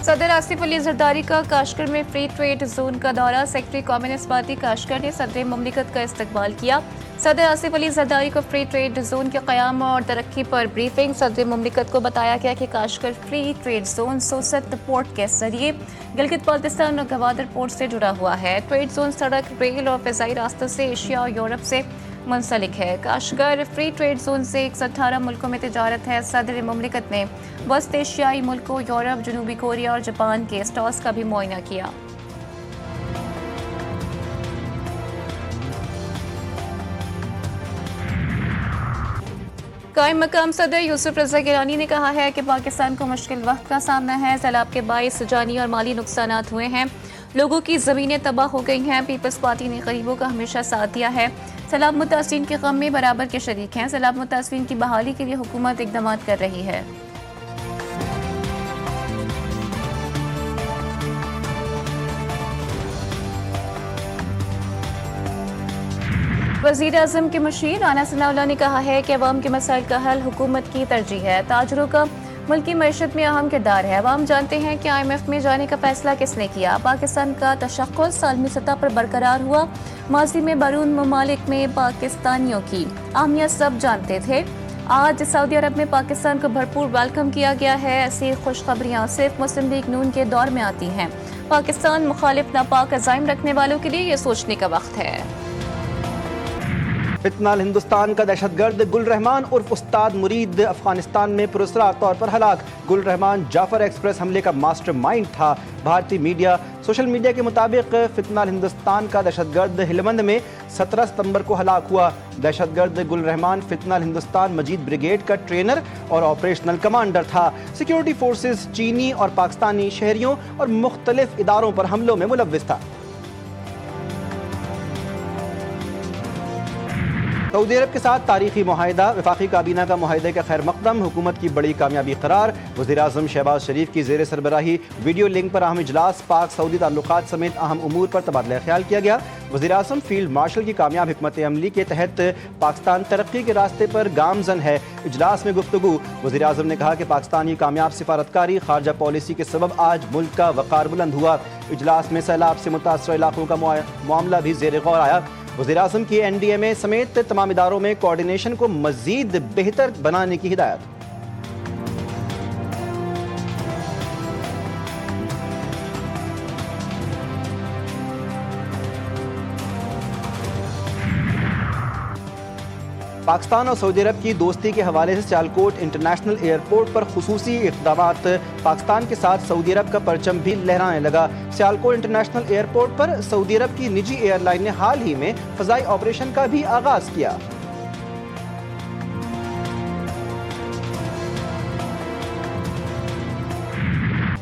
सदर आसिफ अली जरदारी का काशगर में फ्री ट्रेड जोन का दौरा। सेक्रेटरी कम्युनिस्ट पार्टी काशगर ने सदर मुमलिकत का इस्तकबाल किया। सदर आसिफ अली जरदारी को फ्री ट्रेड जोन के क़याम और तरक्की पर ब्रीफिंग। सदर मुमलिकत को बताया गया कि Kashgar free trade zone Sost port के जरिए गिलगित बाल्टिस्तान और गवादर पोर्ट से जुड़ा हुआ है। ट्रेड जोन सड़क, रेल और फ़िज़ाई रास्तों से एशिया और यूरोप से मुंसलिक है। काशगर फ्री ट्रेड जोन से 118 मुल्कों में तिजारत है। सदर मुमलिकत ने वस्त एशियाई मुल्कों, यूरोप, जनूबी कोरिया और जापान के स्टॉल्स का भी मुआयना किया। कायम मकाम सदर यूसुफ रज़ा गिलानी ने कहा है कि पाकिस्तान को मुश्किल वक्त का सामना है। सैलाब के बाइस जानी और माली नुकसानात हुए हैं, लोगों की ज़मीनें तबाह हो गई हैं। पीपल्स पार्टी ने गरीबों का हमेशा साथ दिया है। सैलाब मुतासिरीन के गम में बराबर के शरीक हैं। सैलाब मुतासिरीन की बहाली के लिए हुकूमत इक़दाम कर रही है। वज़ीर आज़म के मुशीर राना सनाउल्लाह ने कहा है कि अवाम के मसाइल का हल हुकूमत की तरजीह है। ताजरों का मुल्की मईशत में अहम किरदार है। अवाम जानते हैं कि IMF में जाने का फैसला किसने किया। पाकिस्तान का तशक्कुस आलमी सतह पर बरकरार हुआ। माजी में बैरून ममालिक में पाकिस्तानियों की अहमियत सब जानते थे। आज सऊदी अरब में पाकिस्तान को भरपूर वेलकम किया गया है। ऐसी खुशखबरियाँ सिर्फ मुस्लिम लीग नून के दौर में आती हैं। पाकिस्तान मुखालिफ नापाक अज़ाइम रखने वालों के लिए ये सोचने का वक्त है। फितनाल हिंदुस्तान का दहशतगर्द गुल रहमान उर्फ उस्ताद मुरीद अफगानिस्तान में पुरस्कार तौर पर हलाक। गुल रहमान जाफर एक्सप्रेस हमले का मास्टरमाइंड था। भारतीय मीडिया, सोशल मीडिया के मुताबिक फितनाल हिंदुस्तान का दहशतगर्द हिलमंद में 17 सितंबर को हलाक हुआ। दहशतगर्द गुल रहमान फितनाल हिंदुस्तान मजीद ब्रिगेड का ट्रेनर और ऑपरेशनल कमांडर था। सिक्योरिटी फोर्सेस चीनी और पाकिस्तानी शहरियों और मुख्तलिफ इदारों पर हमलों में मुलव्विस था। सऊदी अरब के साथ तारीखी मुआहिदा, वफाकी काबीना का मुआहिदे का खैर मकदम हुकूमत की बड़ी कामयाबी करार। वज़ीर-ए-आज़म शहबाज शरीफ की ज़ेर सरबराही वीडियो लिंक पर अहम इजलास, पाक सऊदी ताल्लुकात समेत अहम उमूर पर तबादला ख्याल किया गया। वज़ीर-ए-आज़म फील्ड मार्शल की कामयाब हिकमत अमली के तहत पाकिस्तान तरक्की के रास्ते पर गामजन है। इजलास में गुफ्तगू। वज़ीर-ए-आज़म ने कहा कि पाकिस्तान की कामयाब सिफारतकारी, खारजा पॉलिसी के सबब आज मुल्क का वक़ार बुलंद हुआ। इजलास में सैलाब से मुतासर इलाकों का मामला भी ज़ेर गौर आया। वज़ीर-ए-आज़म की NDMA समेत तमाम इदारों में कोऑर्डिनेशन को मज़ीद बेहतर बनाने की हिदायत। पाकिस्तान और सऊदी अरब की दोस्ती के हवाले से सियालकोट इंटरनेशनल एयरपोर्ट पर खुसूसी इक़दामात। पाकिस्तान के साथ सऊदी अरब का परचम भी लहराने लगा। सियालकोट इंटरनेशनल एयरपोर्ट पर सऊदी अरब की निजी एयरलाइन ने हाल ही में फ़ज़ाई ऑपरेशन का भी आगाज़ किया।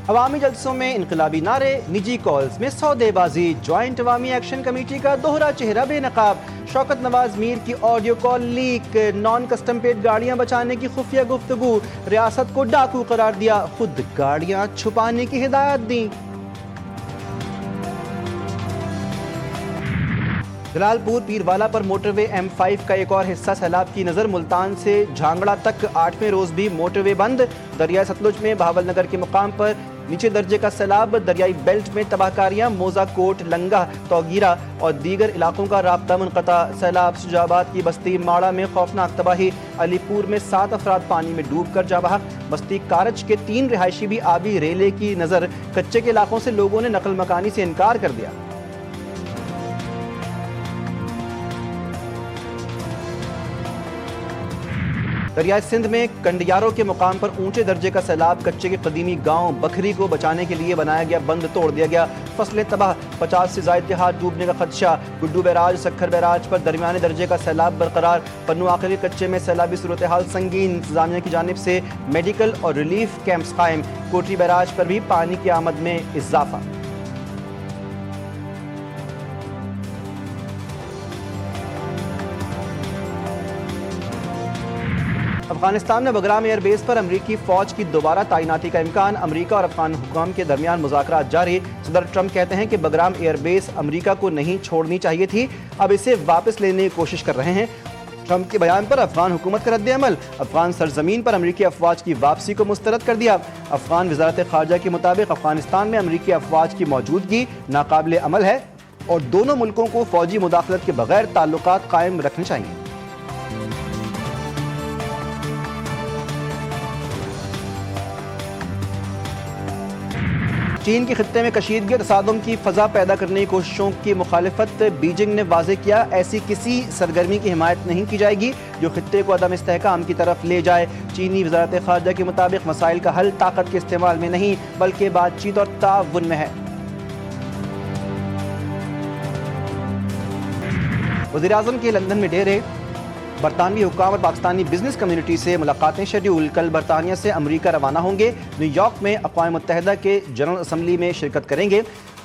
अवामी जलसों में इनकलाबी नारे, निजी कॉल्स में सौदेबाजी। ज्वाइंट अवामी एक्शन कमेटी का दोहरा चेहरा बेनकाब। शौकत नवाज मीर की audio call leak. Non custom paid गाड़ियां बचाने की खुफिया गुफ्तगू। रियासत को डाकू करार दिया, खुद गाड़ियां छुपाने की हिदायत दी। जलालपुर पीरवाला पर मोटरवे M5 का एक और हिस्सा सैलाब की नज़र। मुल्तान से झांगड़ा तक 8वें रोज़ भी मोटरवे बंद। दरिया सतलुज में बहावल नगर के मुकाम पर नीचे दर्जे का सैलाब। दरियाई बेल्ट में तबाहकारियाँ। मोजा कोट, लंगा, तौगीरा और दीगर इलाकों का राब्ता मुनक़ता। सैलाब शुजाबाद की बस्ती माड़ा में खौफनाक तबाही। अलीपुर में 7 अफराद पानी में डूब कर जाँ बहक। बस्ती कारज के 3 रिहायशी भी आबी रेले की नज़र। कच्चे के इलाकों से लोगों ने नकल मकानी से इनकार कर दिया। दरियाई सिंध में कंडियारों के मुकाम पर ऊंचे दर्जे का सैलाब। कच्चे के कदीमी गांव बखरी को बचाने के लिए बनाया गया बंद तोड़ दिया गया। फसलें तबाह। 50 से ज़ायद देहात डूबने का खदशा। गुड्डू बैराज, सखर बैराज पर दरमियाने दर्जे का सैलाब बरकरार। पन्नू आखिरी कच्चे में सैलाबी सूरत हाल संगीन। इंतजामिया की जानिब से मेडिकल और रिलीफ कैंप्स कायम। कोटरी बैराज पर भी पानी की आमद में इजाफा। अफगानिस्तान में बगराम एयरबेस पर अमरीकी फौज की दोबारा तैनाती का इम्कान। अमरीका और अफगान हुकाम के दरमियान मुज़ाकरात जारी। सदर ट्रंप कहते हैं कि बगराम एयरबेस अमरीका को नहीं छोड़नी चाहिए थी, अब इसे वापस लेने की कोशिश कर रहे हैं। ट्रंप के बयान पर अफगान हुकूमत का रद्द-ए-अमल। अफगान सरजमीन पर अमरीकी अफवाज की वापसी को मुस्तरद कर दिया। अफगान वजारत खारजा के मुताबिक अफगानिस्तान में अमरीकी अफवाज की मौजूदगी नाकाबिल अमल है और दोनों मुल्कों को फौजी मुदाखलत के बगैर ताल्लुकात कायम रखने चाहिए। चीन के खित्ते में कशीदगी और तसादुम की फजा पैदा करने की कोशिशों की मुखालिफत बीजिंग ने वाज़ेह किया। ऐसी किसी सरगर्मी की हिमायत नहीं की जाएगी जो खित्ते को अदम इस्तेहकाम की तरफ ले जाए। चीनी वजारत खारजा के मुताबिक मसाइल का हल ताकत के इस्तेमाल में नहीं बल्कि बातचीत और ताउन में है। वज़ीर-ए-आज़म के लंदन में डेरे, बरतानवी हुक्काम और पाकिस्तानी बिजनेस कम्युनिटी से मुलाकातें शेड्यूल। कल बरतानिया से अमरीका रवाना होंगे। न्यूयॉर्क में अक़वाम मुत्तहिदा के जनरल असम्बली में शिरकत करेंगे।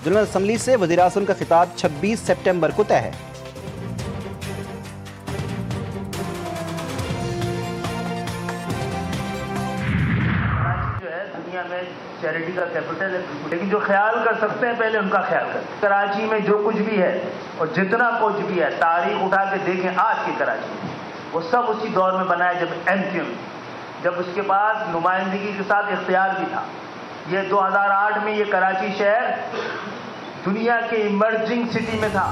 जनरल असम्बली से वज़ीर-ए-आज़म का खिताब 26 सितंबर को तय है। जो है दुनिया में चैरिटी का कैपिटल है, लेकिन जो ख्याल कर सकते हैं पहले उनका ख्याल करें। कराची में जो कुछ भी है और जितना कुछ भी है, तारीख उठा के देखें आज की कराची में, वो सब उसी दौर में बना है जब MQ, जब उसके पास नुमाइंदगी के साथ इख्तियार भी था। ये 2008 में ये कराची शहर दुनिया के इमर्जिंग सिटी में था।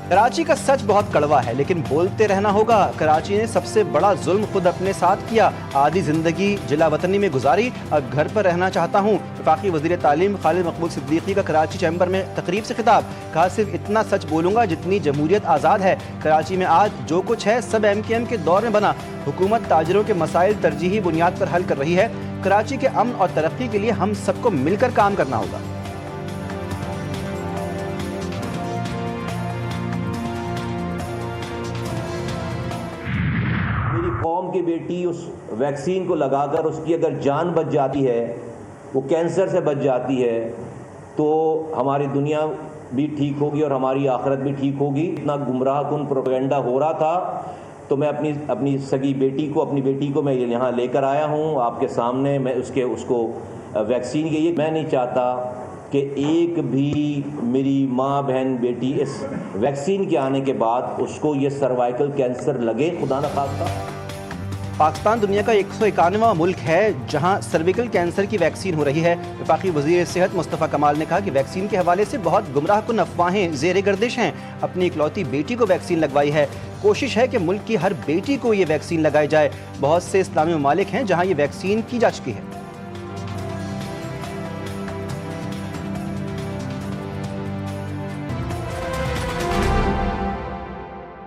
कराची का सच बहुत कड़वा है लेकिन बोलते रहना होगा। कराची ने सबसे बड़ा जुल्म खुद अपने साथ किया। आधी जिंदगी जिला वतनी में गुजारी, अब घर पर रहना चाहता हूँ। वफाकी वज़ीर तालीम खालिद मकबूल सिद्दीकी का कराची चैम्बर में तकरीब से खिताब। कहा, सिर्फ इतना सच बोलूँगा जितनी जमहूरियत आज़ाद है। कराची में आज जो कुछ है सब MKM के दौर में बना। हुकूमत ताजरों के मसाइल तरजीही बुनियाद पर हल कर रही है। कराची के अमन और तरक्की के लिए हम सबको मिलकर काम करना होगा। मेरी कौम की बेटी उस वैक्सीन को लगाकर उसकी अगर जान बच जाती है, वो कैंसर से बच जाती है, तो हमारी दुनिया भी ठीक होगी और हमारी आखिरत भी ठीक होगी। इतना गुमराह कुन प्रोपेगेंडा हो रहा था तो मैं अपनी सगी बेटी को मैं यहाँ लेकर आया हूँ आपके सामने। मैं उसको वैक्सीन की, मैं नहीं चाहता कि एक भी मेरी माँ बहन बेटी इस वैक्सीन के आने के बाद उसको ये सर्वाइकल कैंसर लगे, खुदा न खास्ता। पाकिस्तान दुनिया का 191वां मुल्क है जहां सर्विकल कैंसर की वैक्सीन हो रही है। वफाकी वज़ीर सेहत मुस्तफ़ा कमाल ने कहा कि वैक्सीन के हवाले से बहुत गुमराह कुन अफवाहें ज़ेर गर्दिश हैं। अपनी इकलौती बेटी को वैक्सीन लगवाई है। कोशिश है कि मुल्क की हर बेटी को ये वैक्सीन लगाई जाए। बहुत से इस्लामी ममालिक हैं जहां ये वैक्सीन की जा चुकी है।